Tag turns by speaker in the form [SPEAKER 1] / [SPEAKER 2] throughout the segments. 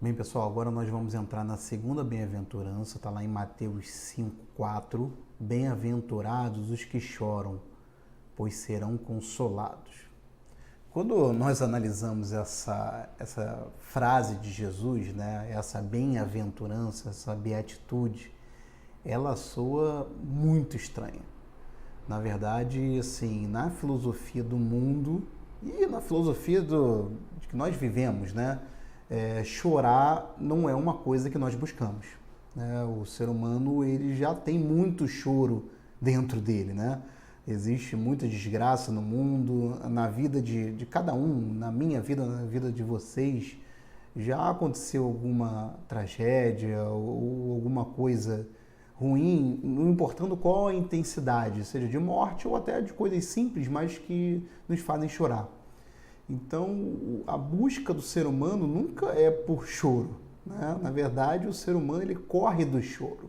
[SPEAKER 1] Bem, pessoal, agora nós vamos entrar na segunda bem-aventurança, está lá em Mateus 5:4. Bem-aventurados os que choram, pois serão consolados. Quando nós analisamos essa frase de Jesus, né, essa bem-aventurança, essa beatitude, ela soa muito estranha. Na verdade, assim, na filosofia do mundo e na filosofia de que nós vivemos, né, chorar não é uma coisa que nós buscamos, né? O ser humano ele já tem muito choro dentro dele, né? Existe muita desgraça no mundo, na vida de cada um, na minha vida, na vida de vocês. Já aconteceu alguma tragédia ou alguma coisa ruim, não importando qual a intensidade, seja de morte ou até de coisas simples, mas que nos fazem chorar. Então, a busca do ser humano nunca é por choro, né? Na verdade, o ser humano ele corre do choro.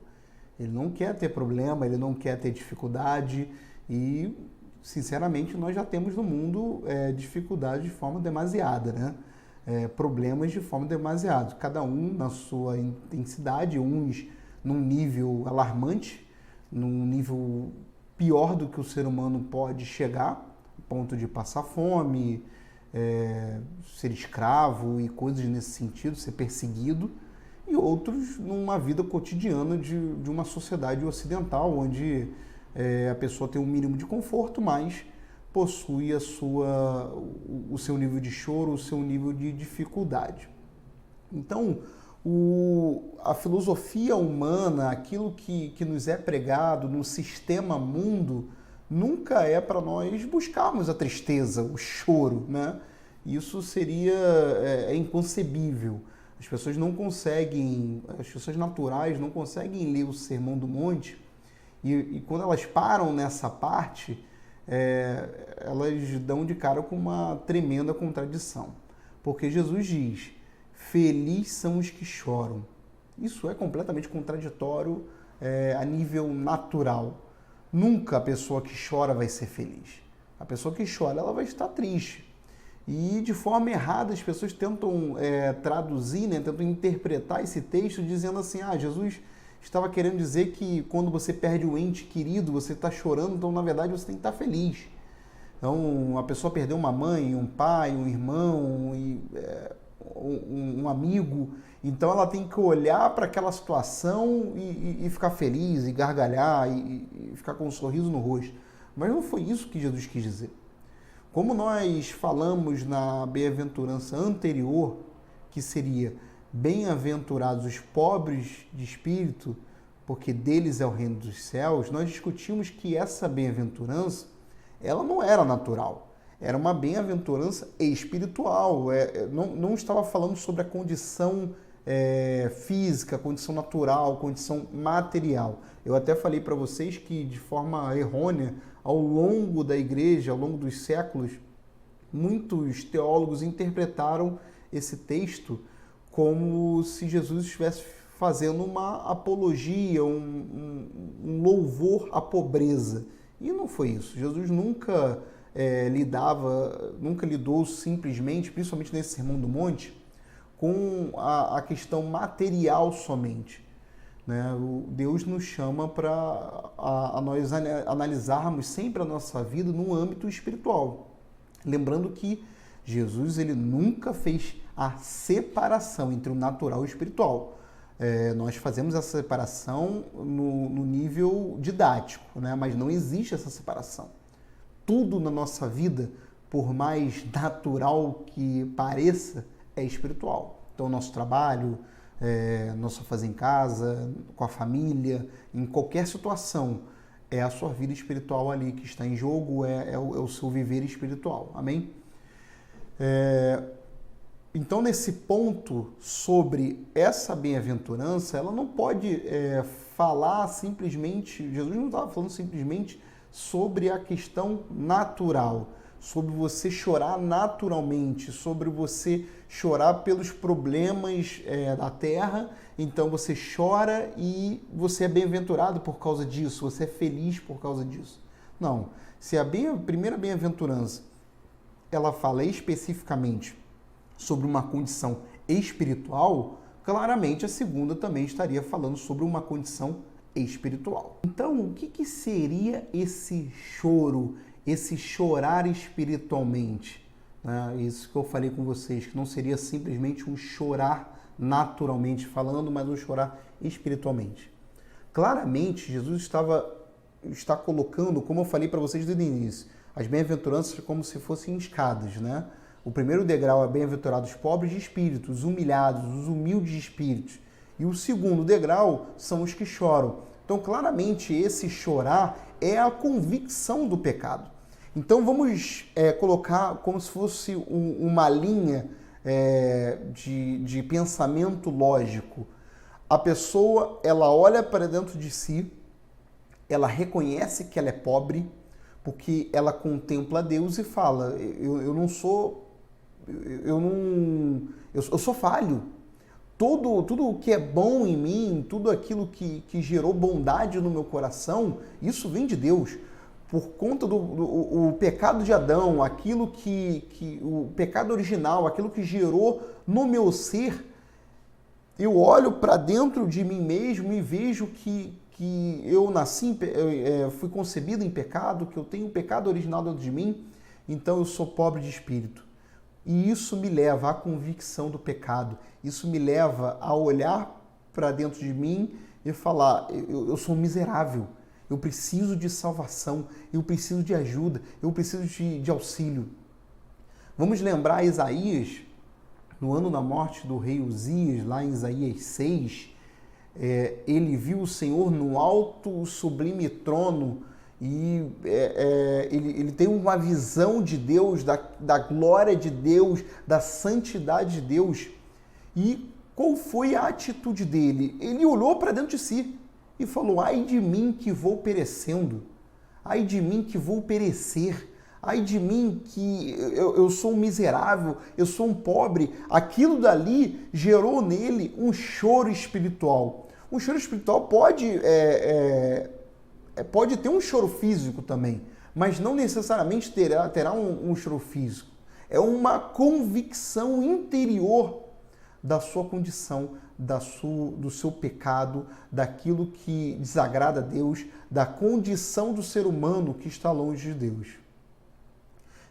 [SPEAKER 1] Ele não quer ter problema, ele não quer ter dificuldade e, sinceramente, nós já temos no mundo dificuldade de forma demasiada, né? Problemas de forma demasiada. Cada um na sua intensidade, uns num nível alarmante, num nível pior do que o ser humano pode chegar, a ponto de passar fome, ser escravo e coisas nesse sentido, ser perseguido, e outros numa vida cotidiana de uma sociedade ocidental, onde a pessoa tem um mínimo de conforto, mas possui o seu nível de choro, o seu nível de dificuldade. Então, a filosofia humana, aquilo que nos é pregado no sistema mundo, nunca é para nós buscarmos a tristeza, o choro, né? Isso seria inconcebível. As pessoas não conseguem, as pessoas naturais não conseguem ler o Sermão do Monte e quando elas param nessa parte, elas dão de cara com uma tremenda contradição. Porque Jesus diz, felizes são os que choram. Isso é completamente contraditório a nível natural. Nunca a pessoa que chora vai ser feliz. A pessoa que chora, ela vai estar triste. E de forma errada as pessoas tentam traduzir, né, tentam interpretar esse texto dizendo assim, Jesus estava querendo dizer que quando você perde um ente querido, você está chorando, então na verdade você tem que estar feliz. Então a pessoa perdeu uma mãe, um pai, um irmão, um amigo, então ela tem que olhar para aquela situação e ficar feliz, e gargalhar, e ficar com um sorriso no rosto. Mas não foi isso que Jesus quis dizer. Como nós falamos na bem-aventurança anterior, que seria bem-aventurados os pobres de espírito, porque deles é o reino dos céus, nós discutimos que essa bem-aventurança, ela não era natural. Era uma bem-aventurança espiritual. Não estava falando sobre a condição física, condição natural, condição material. Eu até falei para vocês que, de forma errônea, ao longo da igreja, ao longo dos séculos, muitos teólogos interpretaram esse texto como se Jesus estivesse fazendo uma apologia, um louvor à pobreza. E não foi isso. Jesus nunca nunca lidou simplesmente, principalmente nesse Sermão do Monte, com a questão material somente. Né? Deus nos chama para nós analisarmos sempre a nossa vida no âmbito espiritual. Lembrando que Jesus ele nunca fez a separação entre o natural e o espiritual. Nós fazemos essa separação no nível didático, né? Mas não existe essa separação. Tudo na nossa vida, por mais natural que pareça, é espiritual. Então, nosso trabalho, nosso fazer em casa, com a família, em qualquer situação, é a sua vida espiritual ali que está em jogo, é o seu viver espiritual. Amém? Então, nesse ponto sobre essa bem-aventurança, ela não pode falar simplesmente, Jesus não estava falando simplesmente sobre a questão natural, sobre você chorar naturalmente, sobre você chorar pelos problemas da terra, então você chora e você é bem-aventurado por causa disso, você é feliz por causa disso. Não, se a primeira bem-aventurança ela fala especificamente sobre uma condição espiritual, claramente a segunda também estaria falando sobre uma condição espiritual. Então, o que seria esse choro, esse chorar espiritualmente? Isso que eu falei com vocês, que não seria simplesmente um chorar naturalmente falando, mas um chorar espiritualmente. Claramente, Jesus está colocando, como eu falei para vocês desde o início, as bem-aventuranças como se fossem escadas, né? O primeiro degrau é bem-aventurados os pobres de espírito, os humilhados, os humildes de espíritos. E o segundo degrau são os que choram. Então, claramente, esse chorar é a convicção do pecado. Então, vamos colocar como se fosse uma linha de pensamento lógico. A pessoa, ela olha para dentro de si, ela reconhece que ela é pobre, porque ela contempla Deus e fala, eu sou falho. Tudo o que é bom em mim, tudo aquilo que gerou bondade no meu coração, isso vem de Deus. Por conta do pecado de Adão, aquilo o pecado original, aquilo que gerou no meu ser, eu olho para dentro de mim mesmo e vejo que eu nasci, fui concebido em pecado, que eu tenho o pecado original dentro de mim, então eu sou pobre de espírito. E isso me leva à convicção do pecado, isso me leva a olhar para dentro de mim e falar, eu sou miserável, eu preciso de salvação, eu preciso de ajuda, eu preciso de auxílio. Vamos lembrar Isaías, no ano da morte do rei Uzias, lá em Isaías 6, ele viu o Senhor no alto sublime trono e ele tem uma visão de Deus, da glória de Deus, da santidade de Deus. E qual foi a atitude dele? Ele olhou para dentro de si e falou, ai de mim que vou perecendo, ai de mim que vou perecer, ai de mim que eu sou um miserável, eu sou um pobre. Aquilo dali gerou nele um choro espiritual. Um choro espiritual pode ter um choro físico também, mas não necessariamente terá um choro físico. É uma convicção interior da sua condição, do seu pecado, daquilo que desagrada a Deus, da condição do ser humano que está longe de Deus.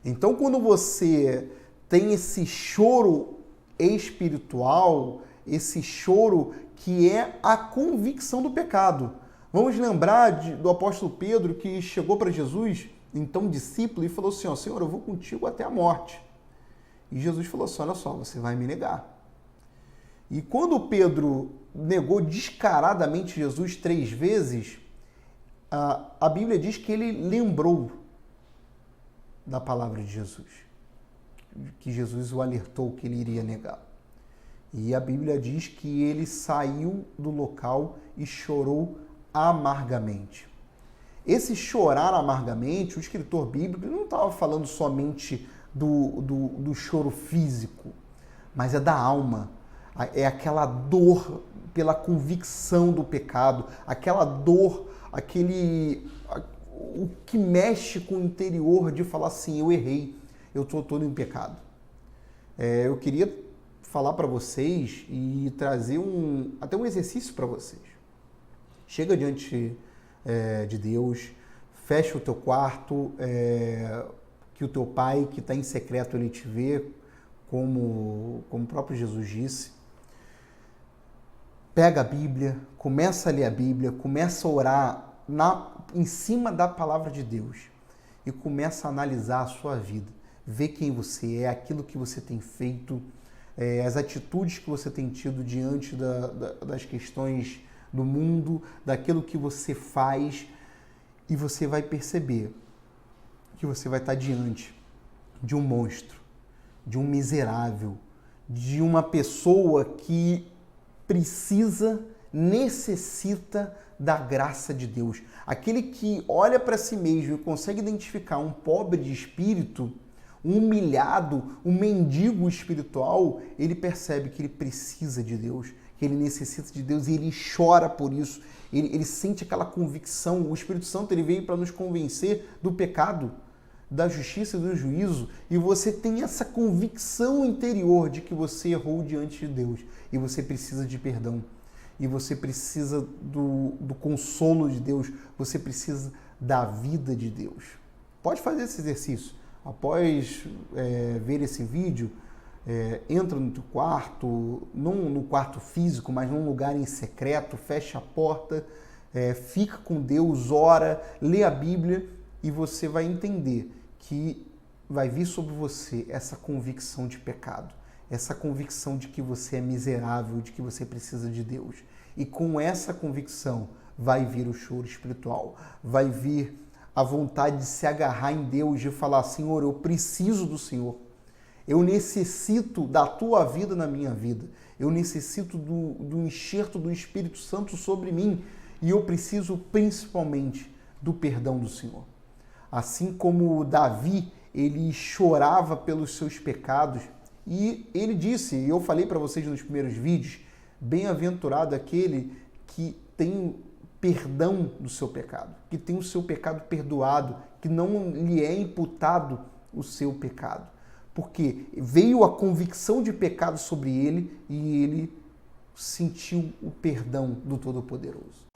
[SPEAKER 1] Então, quando você tem esse choro espiritual, esse choro que é a convicção do pecado. Vamos lembrar do apóstolo Pedro, que chegou para Jesus, então discípulo, e falou assim, ó, Senhor, eu vou contigo até a morte. E Jesus falou assim, olha só, você vai me negar. E quando Pedro negou descaradamente Jesus 3 vezes, a Bíblia diz que ele lembrou da palavra de Jesus, que Jesus o alertou que ele iria negar. E a Bíblia diz que ele saiu do local e chorou amargamente. Esse chorar amargamente, o escritor bíblico não estava falando somente do choro físico, mas é da alma. É aquela dor pela convicção do pecado, aquela dor, o que mexe com o interior de falar assim, eu errei, eu estou todo em pecado. Eu queria falar para vocês e trazer até um exercício para vocês. Chega diante de Deus, fecha o teu quarto, que o teu pai que está em secreto ele te vê, como o próprio Jesus disse. Pega a Bíblia, começa a ler a Bíblia, começa a orar em cima da palavra de Deus e começa a analisar a sua vida, ver quem você é, aquilo que você tem feito, as atitudes que você tem tido diante das questões do mundo, daquilo que você faz, e você vai perceber que você vai estar diante de um monstro, de um miserável, de uma pessoa que necessita da graça de Deus. Aquele que olha para si mesmo e consegue identificar um pobre de espírito, um humilhado, um mendigo espiritual, ele percebe que ele precisa de Deus, que ele necessita de Deus e ele chora por isso. Ele sente aquela convicção. O Espírito Santo ele veio para nos convencer do pecado. da justiça e do juízo, e você tem essa convicção interior de que você errou diante de Deus e você precisa de perdão, e você precisa do consolo de Deus, você precisa da vida de Deus. Pode fazer esse exercício. Após ver esse vídeo, entra no teu quarto, não no quarto físico, mas num lugar em secreto, fecha a porta, fica com Deus, ora, lê a Bíblia, e você vai entender que vai vir sobre você essa convicção de pecado, essa convicção de que você é miserável, de que você precisa de Deus. E com essa convicção vai vir o choro espiritual, vai vir a vontade de se agarrar em Deus, de falar: Senhor, eu preciso do Senhor. Eu necessito da tua vida na minha vida. Eu necessito do enxerto do Espírito Santo sobre mim. E eu preciso principalmente do perdão do Senhor. Assim como Davi, ele chorava pelos seus pecados. E ele disse, e eu falei para vocês nos primeiros vídeos, bem-aventurado aquele que tem perdão do seu pecado, que tem o seu pecado perdoado, que não lhe é imputado o seu pecado. Porque veio a convicção de pecado sobre ele e ele sentiu o perdão do Todo-Poderoso.